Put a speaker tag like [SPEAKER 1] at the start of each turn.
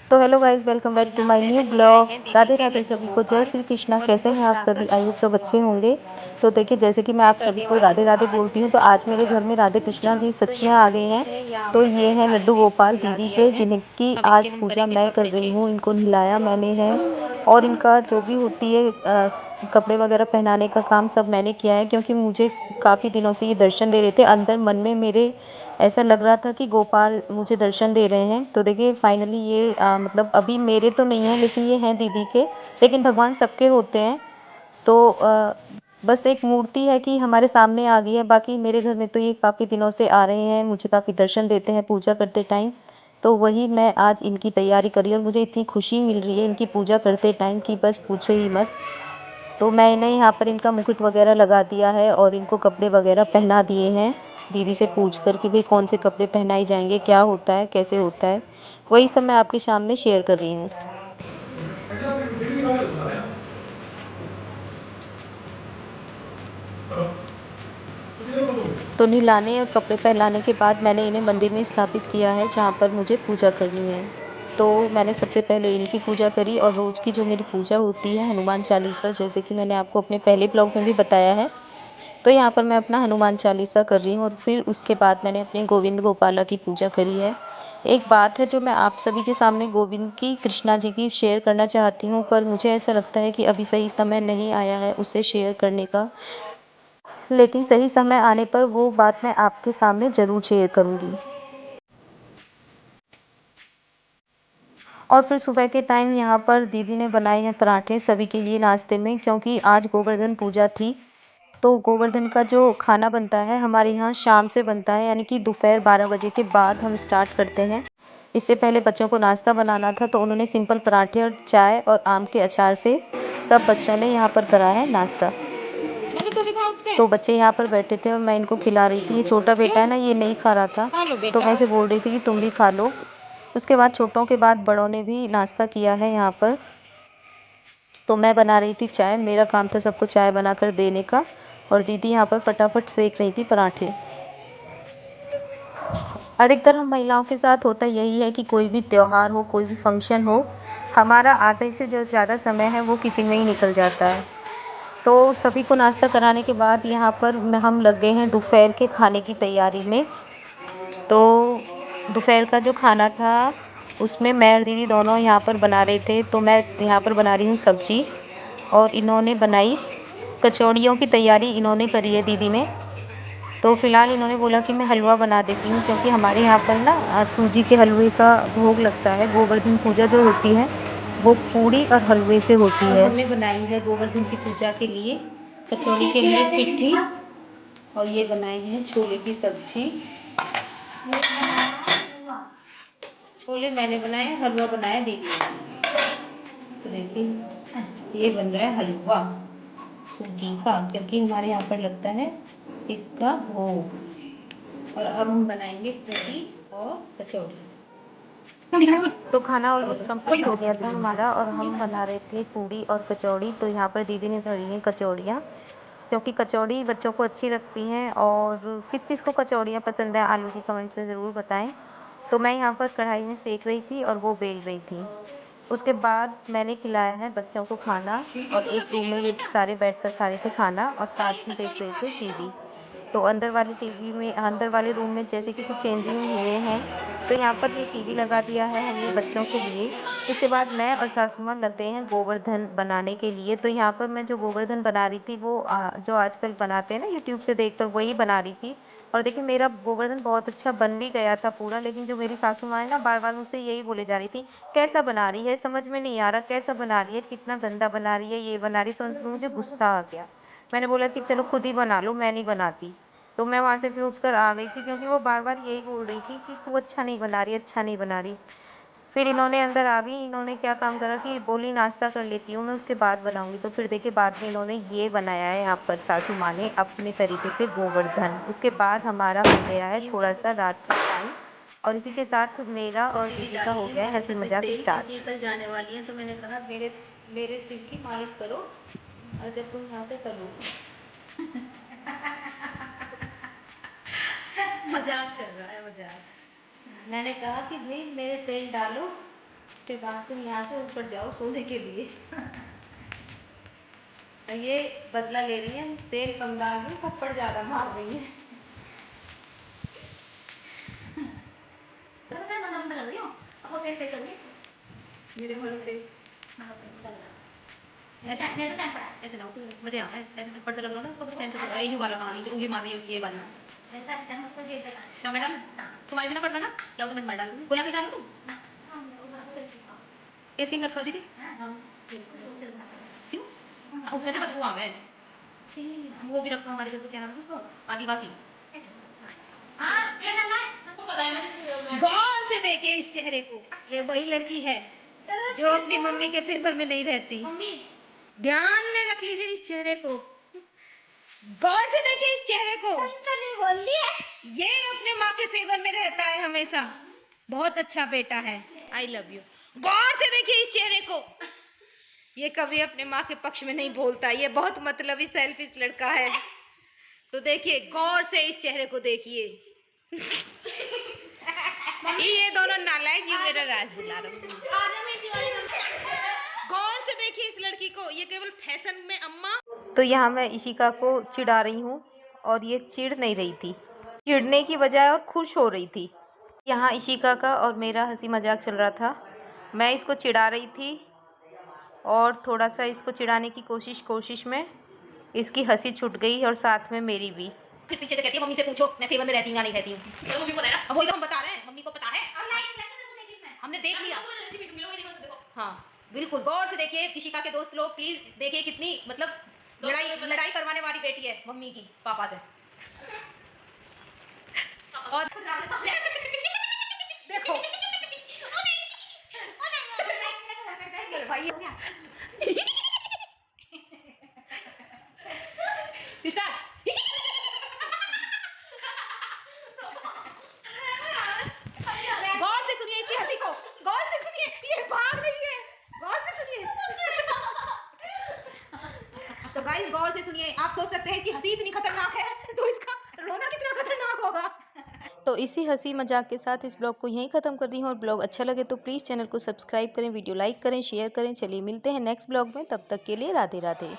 [SPEAKER 1] तो hello guys, welcome back to my new blog. Radhe Radhe सभी को, जय श्री कृष्णा। कैसे हैं आप सभी? आई होप सब अच्छे होंगे। तो देखिए, जैसे कि मैं आप सभी को राधे राधे बोलती हूँ, तो आज मेरे घर में राधे कृष्णा जी सच में आ गए हैं। तो ये हैं लड्डू गोपाल दीदी के, जिनकी आज पूजा मैं कर रही हूँ। इनको नहलाया मैंने है, और इनका जो भी होती है कपड़े वगैरह पहनाने का काम सब मैंने किया है, क्योंकि मुझे काफ़ी दिनों से ये दर्शन दे रहे थे। अंदर मन में मेरे ऐसा लग रहा था कि गोपाल मुझे दर्शन दे रहे हैं। तो देखिए फाइनली ये मतलब अभी मेरे तो नहीं है, लेकिन ये हैं दीदी के। लेकिन भगवान सबके होते हैं। तो बस एक मूर्ति है कि हमारे सामने आ गई है। बाकी मेरे घर में तो ये काफ़ी दिनों से आ रहे हैं, मुझे काफ़ी दर्शन देते हैं पूजा करते टाइम। तो वही मैं आज इनकी तैयारी करी, और मुझे इतनी खुशी मिल रही है इनकी पूजा करते टाइम कि बस पूछो ही मत। तो मैंने यहाँ पर इनका मुकुट वगैरह लगा दिया है, और इनको कपड़े वगैरह पहना दिए हैं। दीदी से पूछ कर कि भाई कौन से कपड़े पहनाए जाएंगे, क्या होता है, कैसे होता है, वही सब मैं आपके सामने शेयर कर रही हूँ। तो नहलाने और कपड़े पहनाने के बाद मैंने इन्हें मंदिर में स्थापित किया है, जहाँ पर मुझे पूजा करनी है। तो मैंने सबसे पहले इनकी पूजा करी, और रोज़ की जो मेरी पूजा होती है हनुमान चालीसा, जैसे कि मैंने आपको अपने पहले ब्लॉग में भी बताया है। तो यहाँ पर मैं अपना हनुमान चालीसा कर रही हूँ, और फिर उसके बाद मैंने अपने गोविंद गोपाला की पूजा करी है। एक बात है जो मैं आप सभी के सामने गोविंद की, कृष्णा जी की शेयर करना चाहती हूँ, पर मुझे ऐसा लगता है कि अभी सही समय नहीं आया है उसे शेयर करने का। लेकिन सही समय आने पर वो बात मैं आपके सामने ज़रूर शेयर करूँगी। और फिर सुबह के टाइम यहाँ पर दीदी ने बनाए हैं पराठे सभी के लिए नाश्ते में, क्योंकि आज गोवर्धन पूजा थी। तो गोवर्धन का जो खाना बनता है हमारे यहाँ शाम से बनता है, यानी कि दोपहर 12 बजे के बाद हम स्टार्ट करते हैं। इससे पहले बच्चों को नाश्ता बनाना था, तो उन्होंने सिंपल पराठे और चाय और आम के अचार से सब बच्चों ने यहाँ पर करा है नाश्ता। तो बच्चे यहाँ पर बैठे थे और मैं इनको खिला रही थी। ये छोटा बेटा है ना, ये नहीं खा रहा था, तो मैं इसे बोल रही थी कि तुम भी खा लो। उसके बाद छोटों के बाद बड़ों ने भी नाश्ता किया है यहाँ पर। तो मैं बना रही थी चाय, मेरा काम था सबको चाय बनाकर देने का, और दीदी यहाँ पर फटाफट सेक रही थी पराठे। अधिकतर हम महिलाओं के साथ होता यही है कि कोई भी त्योहार हो, कोई भी फंक्शन हो, हमारा आधे से जो ज़्यादा समय है वो किचन में ही निकल जाता है। तो सभी को नाश्ता कराने के बाद यहाँ पर हम लग गए हैं दोपहर के खाने की तैयारी में। तो दोपहर का जो खाना था उसमें मैं और दीदी दोनों यहाँ पर बना रहे थे। तो मैं यहाँ पर बना रही हूँ सब्जी, और इन्होंने बनाई कचौड़ियों की तैयारी इन्होंने करी है दीदी ने। तो फिलहाल इन्होंने बोला कि मैं हलवा बना देती हूँ, क्योंकि हमारे यहाँ पर ना सूजी के हलवे का भोग लगता है। गोवर्धन पूजा जो होती है वो पूड़ी और हलवे से होती है। हमने बनाई है गोवर्धन की पूजा के लिए कचौड़ी के लिए पिट्ठी, और ये बनाए हैं छोले की सब्जी। छोले मैंने बनाए, हलवा बनाया दीदी ने। तो देखिए ये बन रहा है हलवा सूजी का, क्योंकि हमारे यहाँ पर लगता है इसका भोग। और अब हम बनाएंगे पूरी और कचौड़ी। तो खाना ऑलमोस्ट कंप्लीट हो गया था हमारा, और हम बना रहे थे पूड़ी और कचौड़ी। तो यहाँ पर दीदी ने धरी हैं कचौड़ियाँ, क्योंकि कचौड़ी बच्चों को अच्छी लगती हैं। और किस किस को कचौड़ियाँ पसंद है आलू की, कमेंट में ज़रूर बताएं। तो मैं यहाँ पर कढ़ाई में सेक रही थी और वो बेल रही थी। उसके बाद मैंने खिलाया है बच्चों को खाना, और एक रूम में सारे बैठकर खा रहे थे खाना, और साथ में देख रहे थे टीवी। तो अंदर वाले रूम में जैसे कि कुछ चेंजिंग हुए हैं, तो यहाँ पर ये टीवी लगा दिया है हमने बच्चों के लिए। इसके बाद मैं और सासू माँ लगते हैं गोवर्धन बनाने के लिए। तो यहाँ पर मैं जो गोवर्धन बना रही थी वो जो आजकल बनाते हैं ना यूट्यूब से देखकर, वही बना रही थी। और देखिए मेरा गोवर्धन बहुत अच्छा बन भी गया था पूरा, लेकिन जो मेरी सासू माँ है ना, बार बार मुझसे यही बोले जा रही थी कैसा बना रही है, समझ में नहीं आ रहा कैसा बना रही है, कितना गंदा बना रही है, ये बना रही। तो उनको मुझे गुस्सा आ गया। मैंने बोला कि चलो खुद ही बना लो, मैं नहीं बनाती। तो मैं वहाँ से फिर उठकर आ गई थी, क्योंकि वो बार बार यही बोल रही थी कि तू अच्छा नहीं बना रही, अच्छा नहीं बना रही। फिर इन्होंने अंदर आ गई, इन्होंने क्या काम करा कि बोली नाश्ता कर लेती हूँ मैं, उसके बाद बनाऊंगी। तो फिर देखिए बाद में इन्होंने ये बनाया है यहाँ पर सासू माँ ने अपने तरीके से गोवर्धन। उसके बाद हमारा हो गया है थोड़ा सा रात का टाइम, और इसी के साथ मेरा और दीदी का हो गया है हंसी मजाक स्टार्ट। कल जाने वाली है, तो मैंने कहा मेरे मेरे सिर की मालिश करो, और जब तुम यहाँ से चलो मजाक चल रहा है, मजाक। मैंने कहा कि भाई मेरे तेल डालो, उसके बाद तुम यहाँ से ऊपर जाओ सोने के लिए। तो ये बदला ले रही है, तेल कम डाल रही, थप्पड़ ज़्यादा मार रही है। मेरे वाला फेस ऐसा मेरे तो चैन पड़ा है, ऐसे ना मुझे यहाँ ऐसे थप्पड़ से लग रहा है ना, उसको चैन से यही वाला, हाँ ये उंगली मार रही है, ये वाला। क्या मैडम तुम्हारे बिना पड़ता ना, क्या तो मैं मार डालूंगी, गुलाब की डालूं ऐसे ही रखो दीदी। क्यों उसमें से बदबू आवे, वो भी रखो हमारे घर को, क्या नाम है उसको, आदिवासी। गौर से देखिए इस चेहरे को, ये वही लड़की है जो अपनी मम्मी के फेवर में नहीं रहती। ध्यान में रख लीजिए इस चेहरे को, गौर से देखिए इस चेहरे को। ये अपने माँ के फेवर में रहता है हमेशा, बहुत अच्छा बेटा है, आई लव यू। गौर से देखिए इस चेहरे को, ये कभी अपने माँ के पक्ष में नहीं बोलता, ये बहुत मतलबी सेल्फिश लड़का है। तो देखिए गौर से इस चेहरे को देखिए। ये दोनों नालायक, ये मेरा राज दिला रहा हूँ। गौर से देखिए इस लड़की को, ये केवल फैशन में अम्मा। तो यहाँ मैं इशिका को चिढ़ा रही हूँ और ये चिढ़ नहीं रही थी, चिढ़ने की बजाय और खुश हो रही थी। यहाँ इशिका का और मेरा हंसी मजाक चल रहा था, मैं इसको चिढ़ा रही थी और थोड़ा सा इसको चिढ़ाने की कोशिश में इसकी हंसी छूट गई और साथ में मेरी भी। फिर पीछे से कहती है मम्मी से पूछो मैं फेवर में रहती हूँ या नहीं रहती हूँ। तो मम्मी को पता है, अब वही तो हम बता रहे हैं, मम्मी को पता है, हमने देख लिया। हाँ बिल्कुल, गौर से देखिए इशिका के दोस्त लोग, प्लीज देखिए कितनी मतलब लड़ाई करवाने वाली बेटी है मम्मी की पापा से। और देखो भाई गौर से सुनिए इसकी हंसी को, गौर से सुनिए, ये भाग रही है, गौर से सुनिए। तो गाइस गौर से सुनिए, आप सोच सकते हैं इसकी हंसी इतनी खतरनाक है तो इसका रोना कितना खतरनाक होगा। तो इसी हंसी मजाक के साथ इस ब्लॉग को यहीं ख़त्म कर रही हूँ, और ब्लॉग अच्छा लगे तो प्लीज़ चैनल को सब्सक्राइब करें, वीडियो लाइक करें, शेयर करें। चलिए मिलते हैं नेक्स्ट ब्लॉग में, तब तक के लिए राधे राधे।